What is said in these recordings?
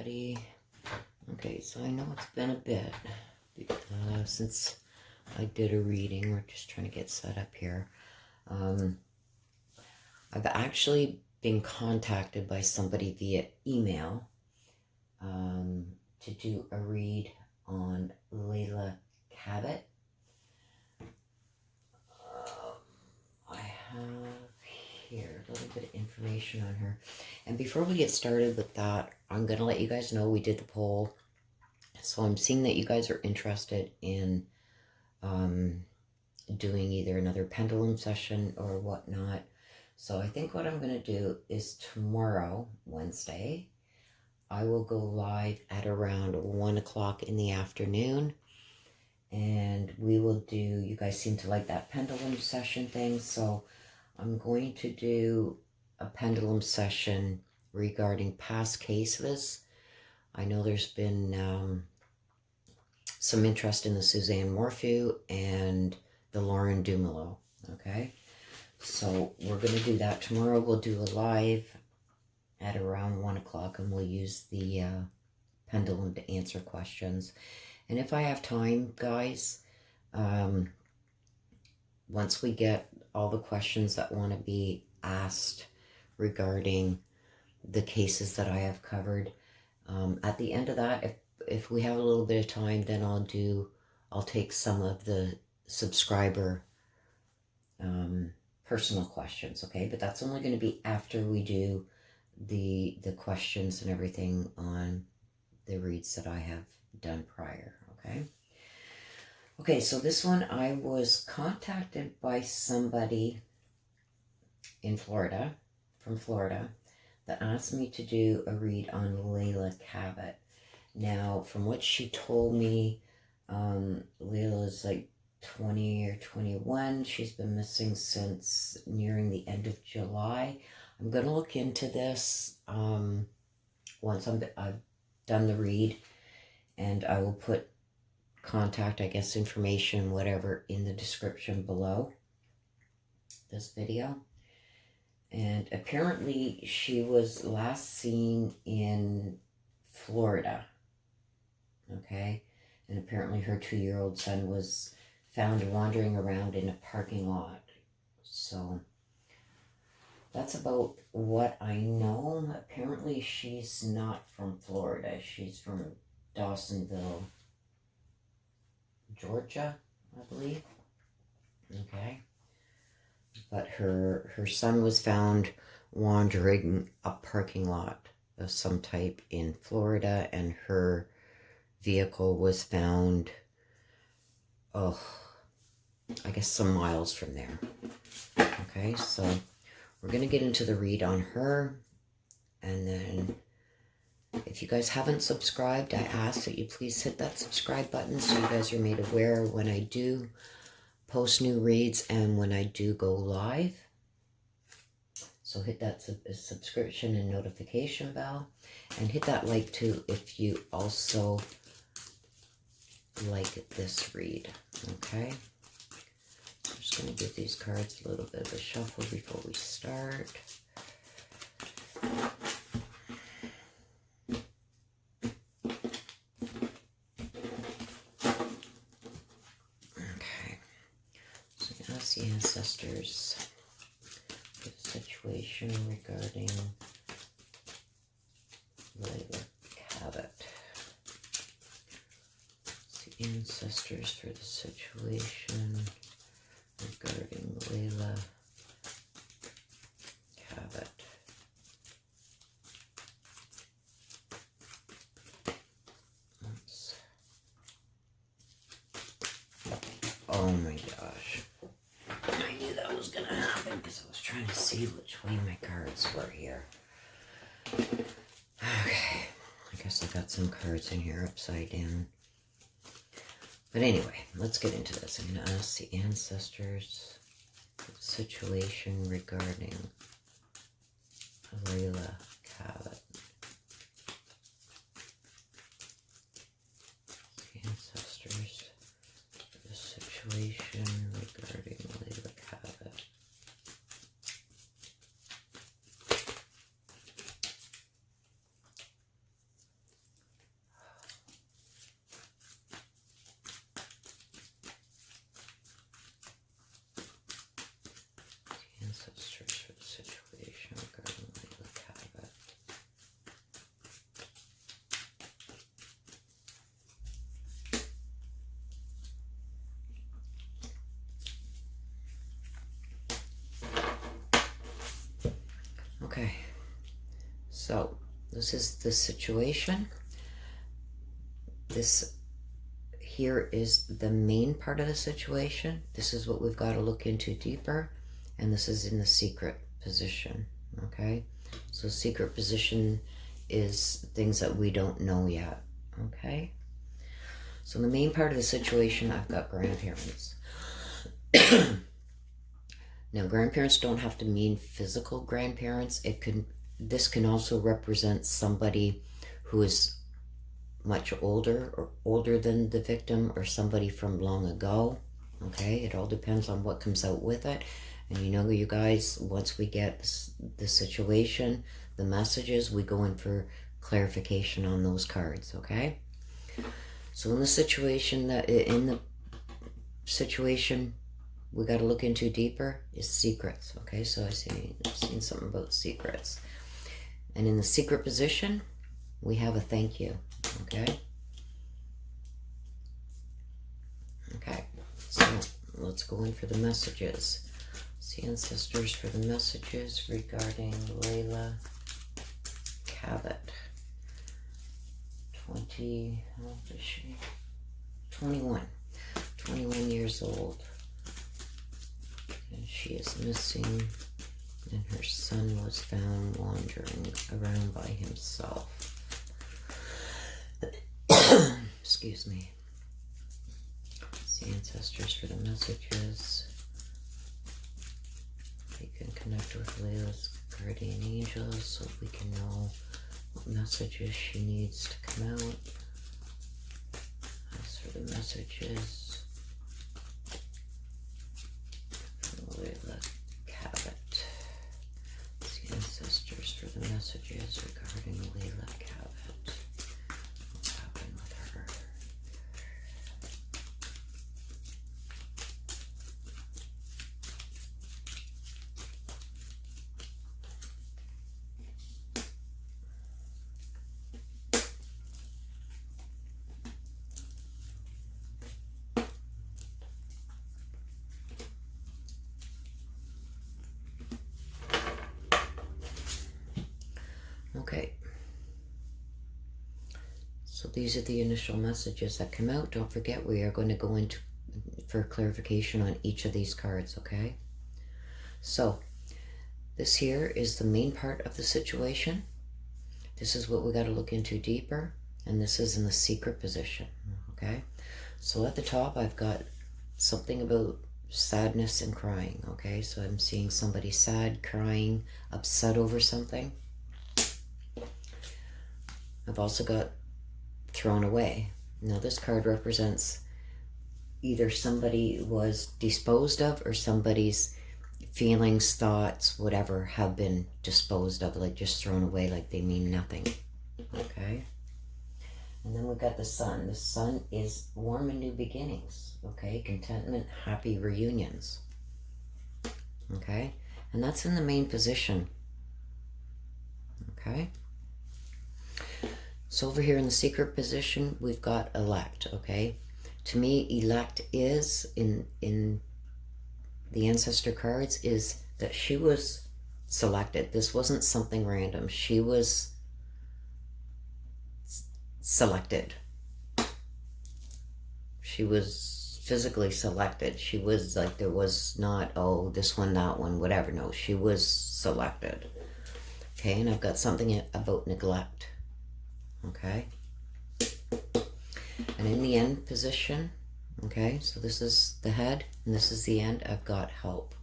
everybody. Okay, so I know it's been a bit since I did a reading. We're just trying to get set up here. I've actually been contacted by somebody via email to do a read on Leila Cavett. I have here a little bit of information on her. And before we get started with that, I'm going to let you guys know we did the poll. So I'm seeing that you guys are interested in doing either another pendulum session or whatnot. So I think what I'm going to do is tomorrow, Wednesday, I will go live at around 1 o'clock in the afternoon. And we will do, you guys seem to like that pendulum session thing, so I'm going to do a pendulum session regarding past cases. I know there's been some interest in the Suzanne Morphew and the Lauren Dumoulin, okay? So we're going to do that tomorrow. We'll do a live at around 1 o'clock, and we'll use the pendulum to answer questions. And if I have time, guys, once we get all the questions that want to be asked regarding the cases that I have covered, at the end of that, if we have a little bit of time, then I'll take some of the subscriber personal questions, okay? But that's only going to be after we do the questions and everything on the reads that I have done prior, okay? Okay, so this one, I was contacted by somebody in Florida, from Florida, that asked me to do a read on Leila Cavett. Now, from what she told me, Leila's like 20 or 21. She's been missing since nearing the end of July. I'm going to look into this once I've done the read, and I will put contact, I guess, information, whatever, in the description below this video. And apparently she was last seen in Florida, okay? And apparently her 2-year-old son was found wandering around in a parking lot. So that's about what I know. Apparently she's not from Florida. She's from Dawsonville, Georgia, I believe. Okay. But her son was found wandering a parking lot of some type in Florida, and her vehicle was found, I guess some miles from there. Okay, so we're going to get into the read on her, and then if you guys haven't subscribed, I ask that you please hit that subscribe button so you guys are made aware when I do post new reads and when I do go live. So hit that subscription and notification bell, and hit that like too if you also like this read, okay? I'm just going to give these cards a little bit of a shuffle before we start. The ancestors for the situation regarding Leila Cavett. The ancestors for the situation regarding Leila Cavett. Oh my gosh. Gonna happen because I was trying to see which way my cards were here. Okay, I guess I got some cards in here upside down. But anyway, let's get into this. I'm going to ask the ancestors the situation regarding Leila Cavett. The ancestors for the situation regarding Leila Cavett. Okay, so this is the situation. This here is the main part of the situation. This is what we've got to look into deeper, and this is in the secret position, okay? So secret position is things that we don't know yet, okay? So in the main part of the situation, I've got grandparents. Now, grandparents don't have to mean physical grandparents. This can also represent somebody who is much older or older than the victim, or somebody from long ago. Okay, it all depends on what comes out with it. And you know, you guys, once we get the situation, the messages, we go in for clarification on those cards. Okay, so in the situation we got to look into deeper is secrets. Okay, so I've seen something about secrets, and in the secret position we have a thank you. Okay. Okay, so let's go in for the messages. See ancestors for the messages regarding Leila Cavett. how old is she? 21 years old. And she is missing, and her son was found wandering around by himself. Excuse me. See ancestors for the messages. We can connect with Leila's guardian angels so we can know what messages she needs to come out. As for the messages from Leila Cavett. See ancestors for the messages regarding Leila Cavett. Okay, so these are the initial messages that come out. Don't forget, we are going to go into for clarification on each of these cards, okay? So this here is the main part of the situation. This is what we got to look into deeper, and this is in the secret position, okay? So at the top, I've got something about sadness and crying, okay? So I'm seeing somebody sad, crying, upset over something. I've also got thrown away. Now this card represents either somebody was disposed of, or somebody's feelings, thoughts, whatever have been disposed of, like just thrown away, like they mean nothing. Okay? And then we've got the sun. The sun is warm and new beginnings. Okay? Contentment, happy reunions. Okay? And that's in the main position. Okay? So over here in the secret position, we've got elect, okay? To me, elect is, in the Ancestor cards, is that she was selected. This wasn't something random. She was selected. She was physically selected. She was like, there was not, oh, this one, that one, whatever. No, she was selected. Okay, and I've got something about neglect. Okay, and in the end position, okay, so this is the head and this is the end, I've got help.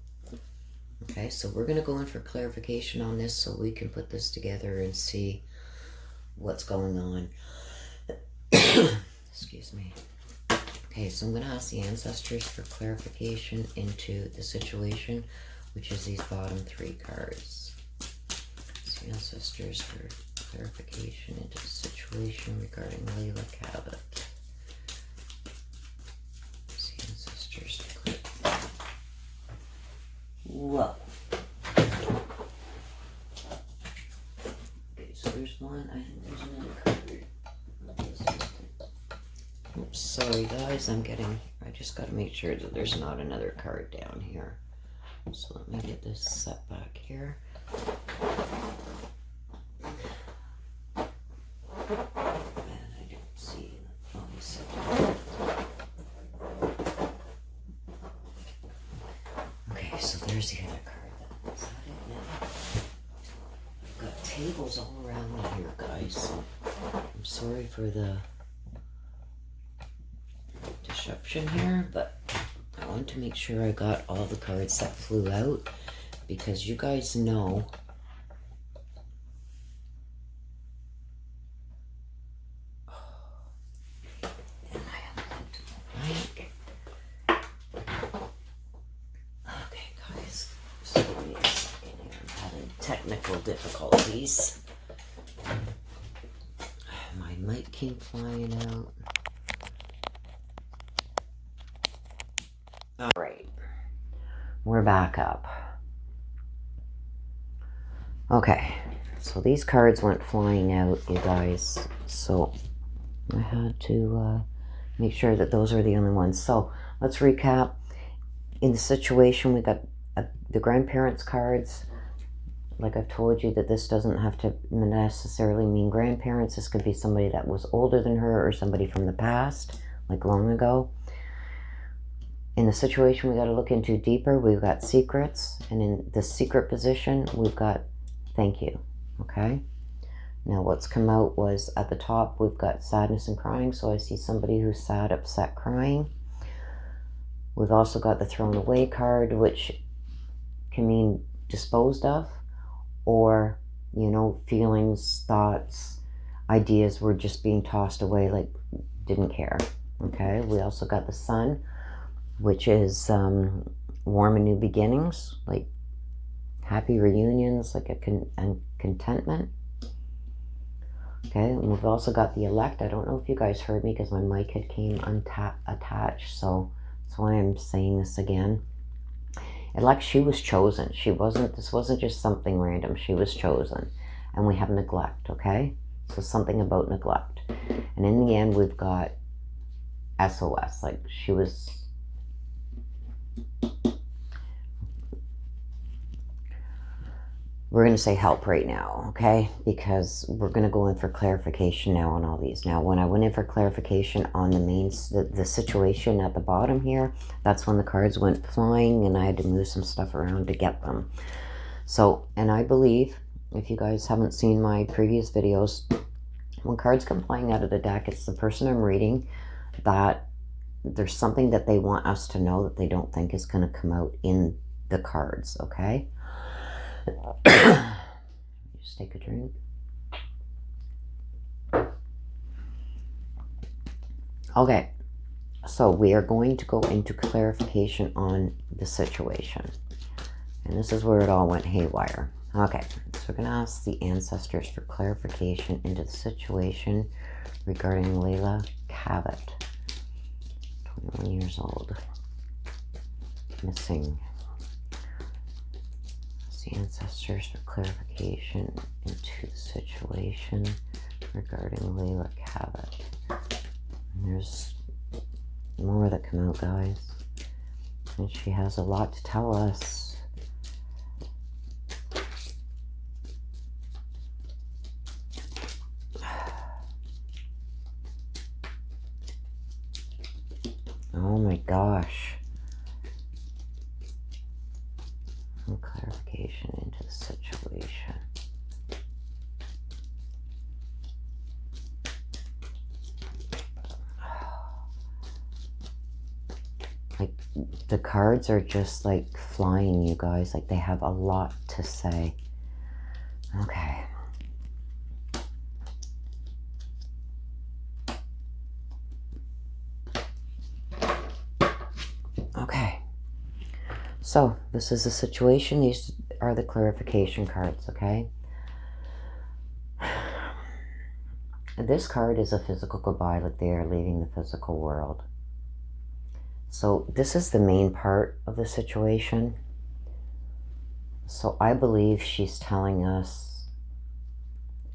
Okay, so we're going to go in for clarification on this so we can put this together and see what's going on. Excuse me. Okay, so I'm going to ask the ancestors for clarification into the situation, which is these bottom three cards. So ancestors for clarification into the situation regarding Leila Cavett. See ancestors to clear. Whoa. Okay, so there's one. I think there's another card. Oops, sorry guys, I just got to make sure that there's not another card down here. So let me get this set back here. And I don't see, oh, you said. Okay, so there's the other card then. Is that it now? I've got tables all around me here, guys. So I'm sorry for the disruption here, but I want to make sure I got all the cards that flew out, because you guys know okay, guys, just give me a second here. I'm having technical difficulties. My mic came flying out. All right, we're back up. Okay, so these cards went flying out, you guys. So I had to make sure that those are the only ones. So let's recap. In the situation, we got the grandparents' cards. Like I've told you, that this doesn't have to necessarily mean grandparents. This could be somebody that was older than her or somebody from the past, like long ago. In the situation we got to look into deeper, we've got secrets. And in the secret position, we've got thank you. Okay? Now what's come out was at the top, we've got sadness and crying. So I see somebody who's sad, upset, crying. We've also got the thrown away card, which can mean disposed of, or, you know, feelings, thoughts, ideas were just being tossed away, like didn't care. Okay, we also got the sun, which is warm and new beginnings, like happy reunions, like and contentment. Okay, and we've also got the elect. I don't know if you guys heard me because my mic had came attached, so that's why I'm saying this again. Elect, she was chosen. This wasn't just something random. She was chosen. And we have neglect, okay? So something about neglect. And in the end, we've got SOS. Like she was... We're going to say help right now, okay? Because we're going to go in for clarification now on all these. Now, when I went in for clarification on the situation at the bottom here, that's when the cards went flying and I had to move some stuff around to get them. So, and I believe, if you guys haven't seen my previous videos, when cards come flying out of the deck, it's the person I'm reading that there's something that they want us to know that they don't think is going to come out in the cards, okay? Just take a drink. Okay, so we are going to go into clarification on the situation. And this is where it all went haywire. Okay, so we're going to ask the ancestors for clarification into the situation regarding Leila Cavett, 21 years old, missing. The ancestors for clarification into the situation regarding Leila Cavett. And there's more that come out, guys. And she has a lot to tell us. Oh my gosh. Clarification into the situation. Like the cards are just like flying, you guys. Like they have a lot to say. Okay. Okay. So, this is the situation. These are the clarification cards, okay? This card is a physical goodbye, like they are leaving the physical world. So, this is the main part of the situation. So, I believe she's telling us,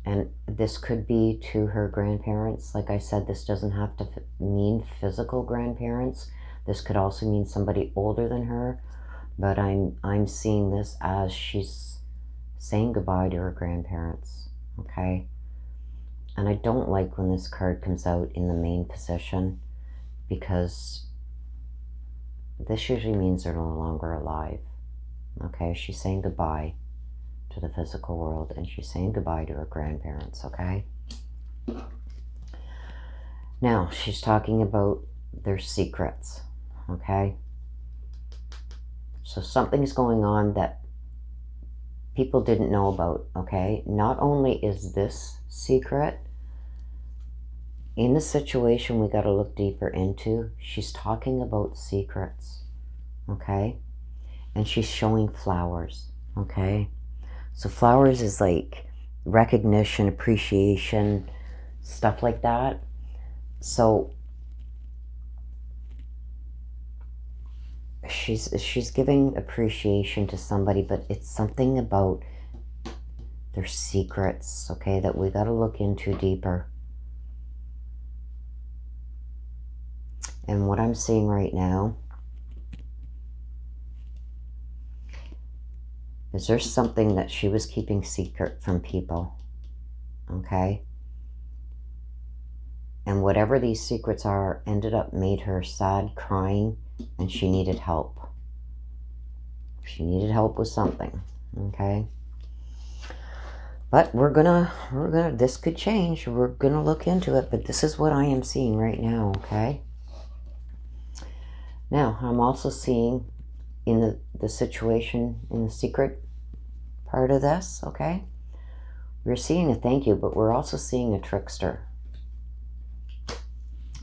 and this could be to her grandparents. Like I said, this doesn't have to mean physical grandparents. This could also mean somebody older than her. But I'm seeing this as she's saying goodbye to her grandparents, okay? And I don't like when this card comes out in the main position, because this usually means they're no longer alive. Okay, she's saying goodbye to the physical world, and she's saying goodbye to her grandparents, okay? Now, she's talking about their secrets, okay? So something's going on that people didn't know about, okay? Not only is this secret, in the situation we got to look deeper into, she's talking about secrets, okay? And she's showing flowers, okay? So flowers is like recognition, appreciation, stuff like that. So she's giving appreciation to somebody, but it's something about their secrets, okay, that we got to look into deeper. And what I'm seeing right now is there's something that she was keeping secret from people, okay? And whatever these secrets are ended up made her sad, crying, and she needed help. She needed help with something, okay? But this could change. We're gonna look into it, but this is what I am seeing right now, okay? Now, I'm also seeing in the situation, in the secret part of this, okay? We're seeing a thank you, but we're also seeing a trickster,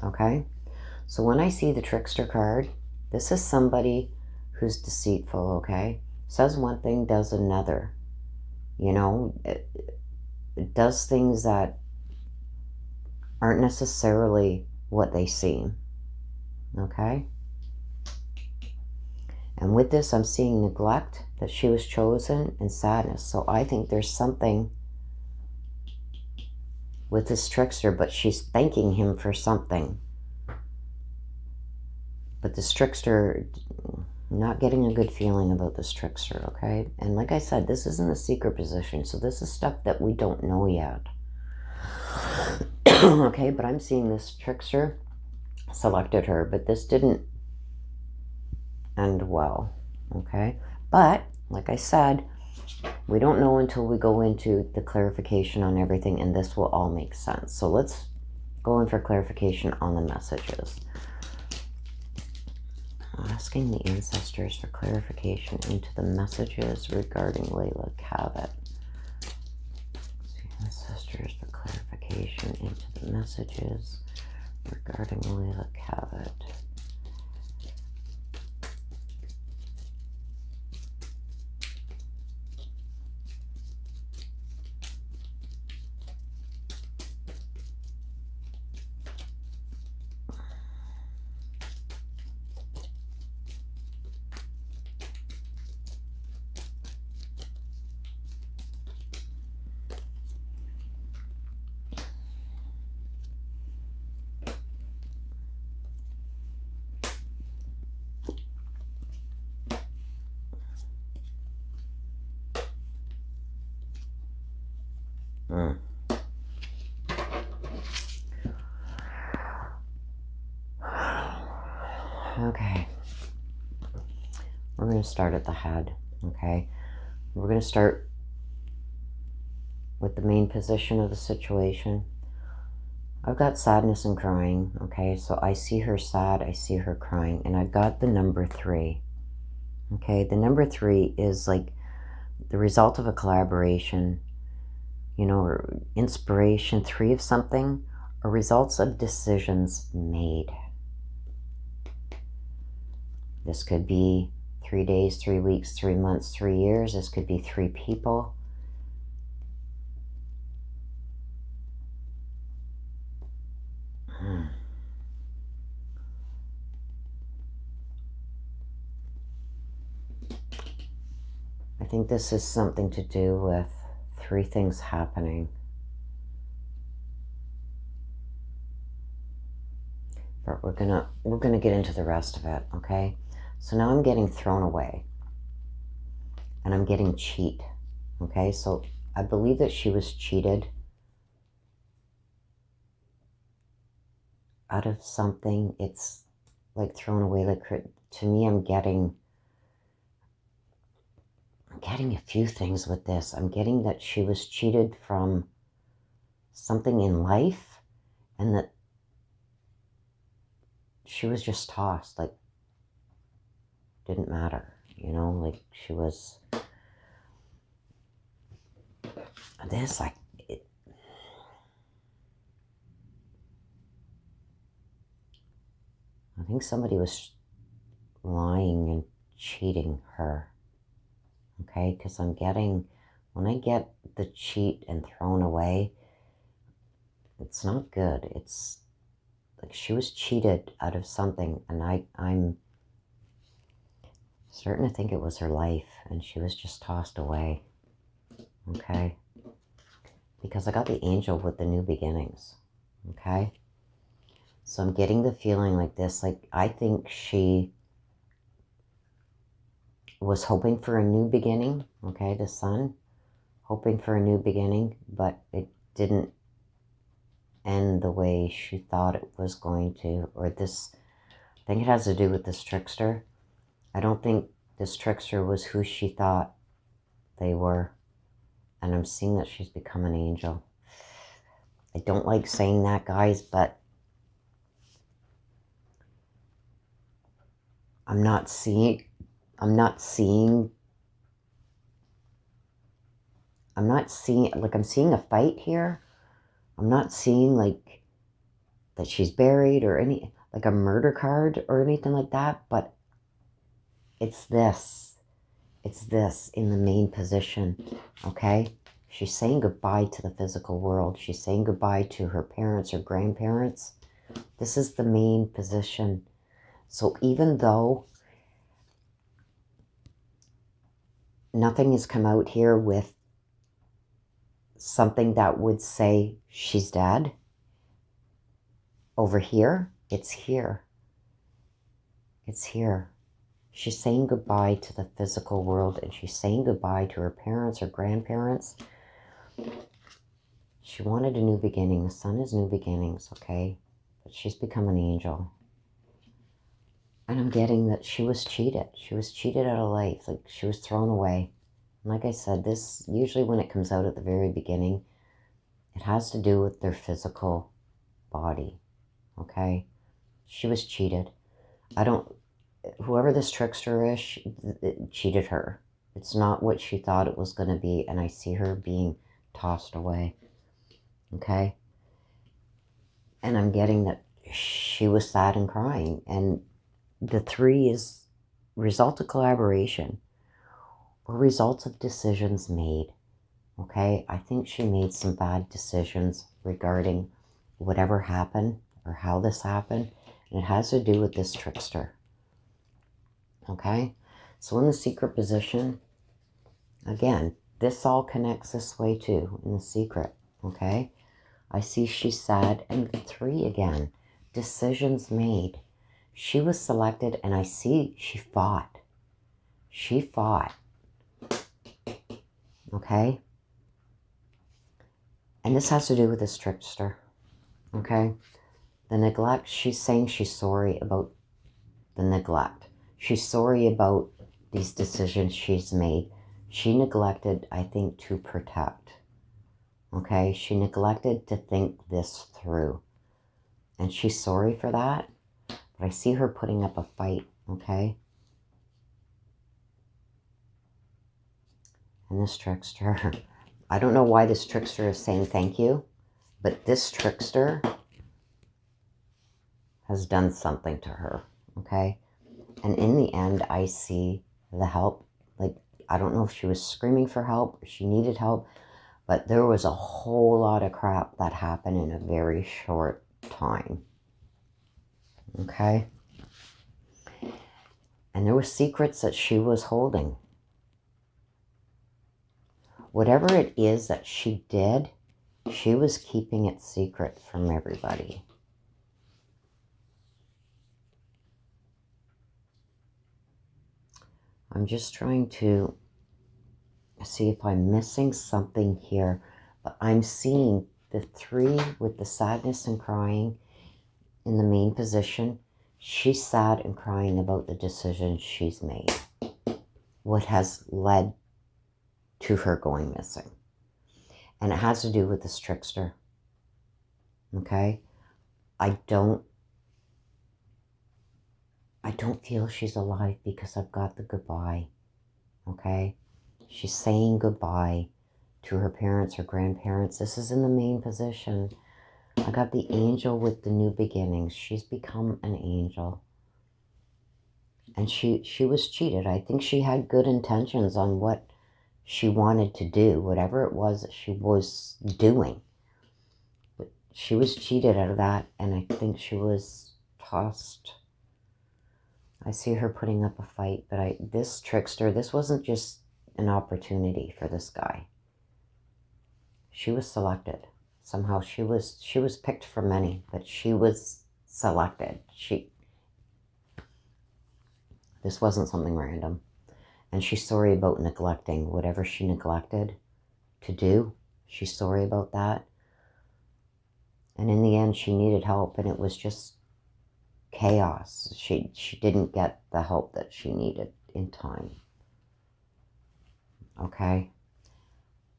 okay? So when I see the trickster card, this is somebody who's deceitful, okay? Says one thing, does another. You know, it does things that aren't necessarily what they seem, okay? And with this, I'm seeing neglect, that she was chosen, and sadness. So I think there's something with this trickster, but she's thanking him for something. But this trickster, not getting a good feeling about this trickster, okay? And like I said, this is in the secret position, so this is stuff that we don't know yet. Okay, but I'm seeing this trickster selected her, but this didn't end well, okay? But, like I said, we don't know until we go into the clarification on everything, and this will all make sense. So let's go in for clarification on the messages. Asking the ancestors for clarification into the messages regarding Leila Cavett. Ancestors for clarification into the messages regarding Leila Cavett. Okay. We're going to start at the head, okay? We're going to start with the main position of the situation. I've got sadness and crying, okay? So I see her sad, I see her crying, and I've got the number 3, okay? The number 3 is like the result of a collaboration, you know, or inspiration, 3 of something, or results of decisions made. This could be 3 days, 3 weeks, 3 months, 3 years. This could be 3 people. I think this is something to do with 3 things happening. But we're gonna get into the rest of it, okay? So now I'm getting thrown away, and I'm getting cheat, okay? So I believe that she was cheated out of something. It's like thrown away. Like, to me, I'm getting a few things with this. I'm getting that she was cheated from something in life, and that she was just tossed, like, didn't matter, you know, like she was this, like, I think somebody was lying and cheating her, okay, because I'm getting, when I get the cheat and thrown away, it's not good. It's like she was cheated out of something, and I'm starting to think it was her life, and she was just tossed away, okay? Because I got the angel with the new beginnings, okay? So I'm getting the feeling like this, like I think she was hoping for a new beginning, okay, the sun, hoping for a new beginning, but it didn't end the way she thought it was going to, or this, I think it has to do with this trickster. I don't think this trickster was who she thought they were, and I'm seeing that she's become an angel. I don't like saying that, guys, but I'm not seeing, like, I'm seeing a fight here. I'm not seeing, like, that she's buried or any, like, a murder card or anything like that, but it's this in the main position, okay? She's saying goodbye to the physical world. She's saying goodbye to her parents or grandparents. This is the main position. So even though nothing has come out here with something that would say she's dead, over here, it's here. It's here. She's saying goodbye to the physical world, and she's saying goodbye to her parents or grandparents. She wanted a new beginning. The sun is new beginnings, okay? But she's become an angel. And I'm getting that she was cheated. She was cheated out of life. Like, she was thrown away. And like I said, this, usually when it comes out at the very beginning, it has to do with their physical body, okay? She was cheated. Whoever this trickster is, cheated her. It's not what she thought it was going to be, and I see her being tossed away, okay? And I'm getting that she was sad and crying, and the 3 is result of collaboration or results of decisions made, okay? I think she made some bad decisions regarding whatever happened or how this happened, and it has to do with this trickster. Okay, so in the secret position, again, this all connects this way too, in the secret, okay? I see she's sad, and the 3 again, decisions made. She was selected, and I see she fought. She fought, okay? And this has to do with this trickster, okay? The neglect, she's saying she's sorry about the neglect. She's sorry about these decisions she's made. She neglected, I think, to protect. Okay? She neglected to think this through. And she's sorry for that. But I see her putting up a fight. Okay? And this trickster, I don't know why this trickster is saying thank you, but this trickster has done something to her. Okay? And in the end, I see the help. Like, I don't know if she was screaming for help, or she needed help, but there was a whole lot of crap that happened in a very short time. Okay? And there were secrets that she was holding. Whatever it is that she did, she was keeping it secret from everybody. I'm just trying to see if I'm missing something here, but I'm seeing the 3 with the sadness and crying, in the main position, she's sad and crying about the decision she's made. What has led to her going missing. And it has to do with this trickster. Okay? I don't feel she's alive because I've got the goodbye. Okay? She's saying goodbye to her parents, her grandparents. This is in the main position. I got the angel with the new beginnings. She's become an angel. And she was cheated. I think she had good intentions on what she wanted to do, whatever it was that she was doing. But she was cheated out of that, and I think she was tossed. I see her putting up a fight, but this trickster, this wasn't just an opportunity for this guy. She was selected. Somehow she was picked from many, but she was selected. This wasn't something random. And she's sorry about neglecting whatever she neglected to do. She's sorry about that. And in the end, she needed help, and it was just chaos. She didn't get the help that she needed in time. Okay?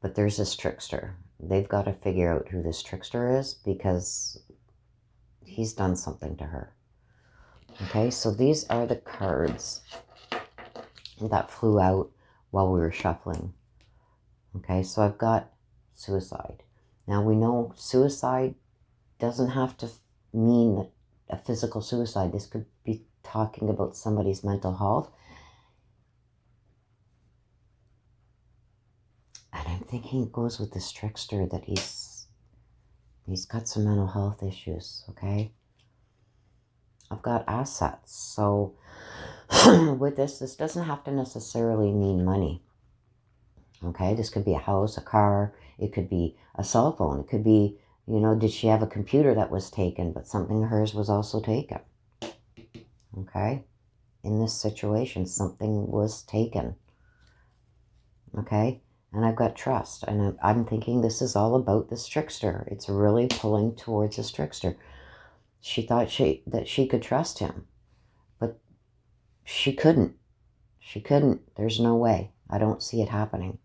But there's this trickster. They've got to figure out who this trickster is because he's done something to her. Okay, so these are the cards that flew out while we were shuffling. Okay, so I've got suicide. Now we know suicide doesn't have to mean a physical suicide. This could be talking about somebody's mental health. And I'm thinking it goes with this trickster that he's got some mental health issues, okay? I've got assets. So with this doesn't have to necessarily mean money. Okay, this could be a house, a car. It could be a cell phone. It could be, did she have a computer that was taken, but something of hers was also taken? Okay, in this situation, something was taken. Okay, and I've got trust. And I'm thinking this is all about this trickster. It's really pulling towards this trickster. She thought that she could trust him, but she couldn't. She couldn't. There's no way. I don't see it happening.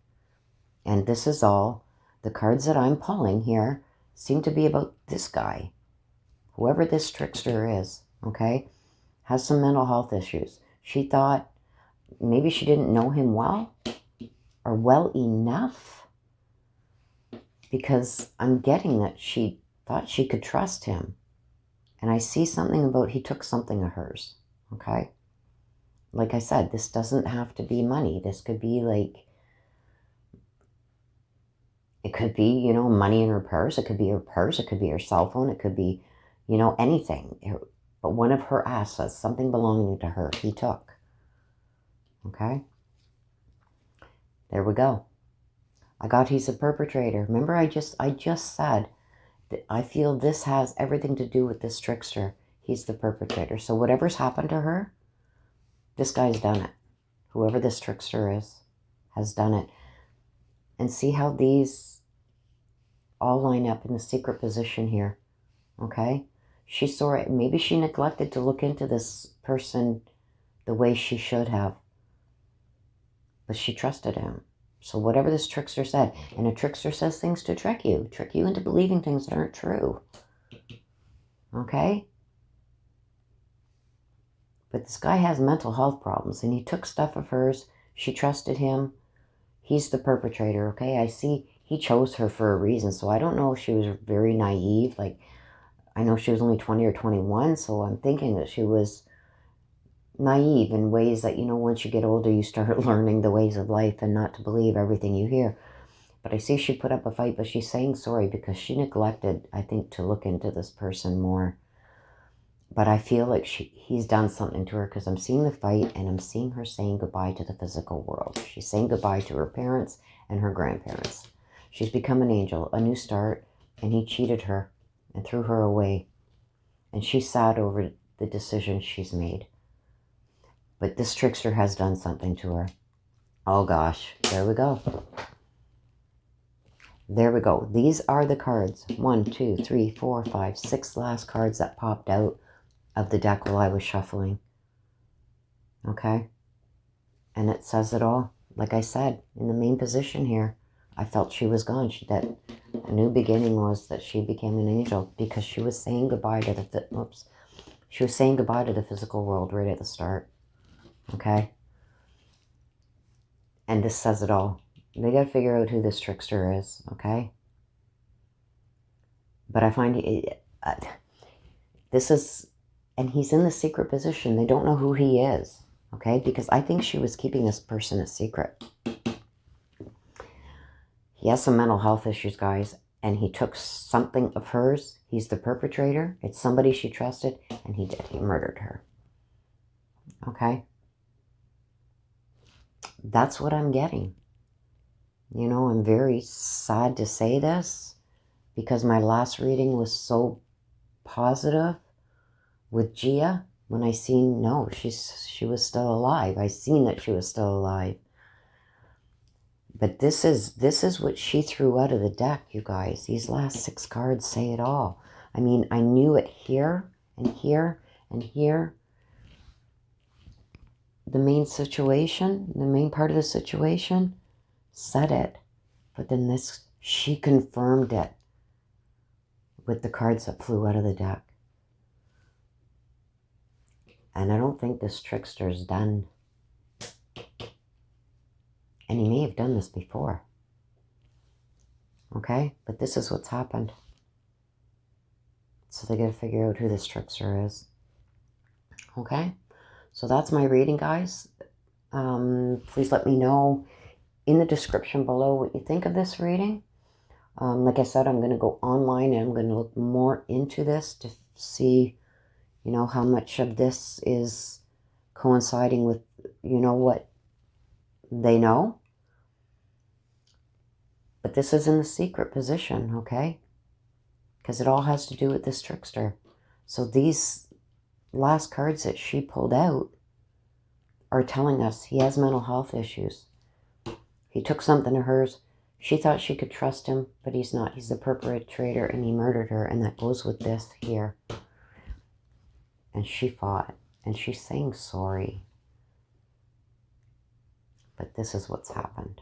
And this is all, the cards that I'm pulling here seem to be about this guy. Whoever this trickster is, okay, has some mental health issues. She thought maybe she didn't know him well or well enough, because I'm getting that she thought she could trust him. And I see something about he took something of hers, okay? Like I said, this doesn't have to be money. This could be like, it could be, money in her purse. It could be her purse. It could be her cell phone. It could be, anything. But one of her assets, something belonging to her, he took. Okay? There we go. I got he's a perpetrator. Remember I just said that I feel this has everything to do with this trickster. He's the perpetrator. So whatever's happened to her, this guy's done it. Whoever this trickster is has done it. And see how these all line up in the secret position here. Okay? She saw it. Maybe she neglected to look into this person the way she should have. But she trusted him. So whatever this trickster said, and a trickster says things to trick you into believing things that aren't true. Okay? But this guy has mental health problems, and he took stuff of hers. She trusted him. He's the perpetrator, okay? I see he chose her for a reason, so I don't know if she was very naive. Like, I know she was only 20 or 21, so I'm thinking that she was naive in ways that, once you get older, you start learning the ways of life and not to believe everything you hear. But I see she put up a fight, but she's saying sorry because she neglected, I think, to look into this person more. But I feel like he's done something to her because I'm seeing the fight and I'm seeing her saying goodbye to the physical world. She's saying goodbye to her parents and her grandparents. She's become an angel, a new start, and he cheated her and threw her away. And she's sad over the decision she's made. But this trickster has done something to her. Oh gosh, there we go. There we go. These are the cards. 1, 2, 3, 4, 5, 6 last cards that popped out of the deck while I was shuffling. Okay? And it says it all. Like I said, in the main position here, I felt she was gone. That a new beginning was that she became an angel because she was saying goodbye to the she was saying goodbye to the physical world right at the start. Okay? And this says it all. They got to figure out who this trickster is, okay? But I find this is, and he's in the secret position. They don't know who he is, okay? Because I think she was keeping this person a secret. He has some mental health issues, guys, and he took something of hers. He's the perpetrator. It's somebody she trusted, and he did. He murdered her, okay? That's what I'm getting. You know, I'm very sad to say this because my last reading was so positive with Gia. When I seen, no, she was still alive. I seen that she was still alive. But this is what she threw out of the deck, you guys. These last 6 cards say it all. I mean, I knew it here and here and here. The main situation, the main part of the situation said it. But then this, she confirmed it with the cards that flew out of the deck. And I don't think this trickster's done. And he may have done this before. Okay? But this is what's happened. So they got to figure out who this trickster is. Okay? So that's my reading, guys. Please let me know in the description below what you think of this reading. Like I said, I'm going to go online and I'm going to look more into this to see, you know, how much of this is coinciding with, you know, what they know. But this is in the secret position, okay? Because it all has to do with this trickster. So these last cards that she pulled out are telling us he has mental health issues. He took something of hers. She thought she could trust him, but he's not. He's the perpetrator, and he murdered her, and that goes with this here. And she fought, and she's saying sorry. But this is what's happened.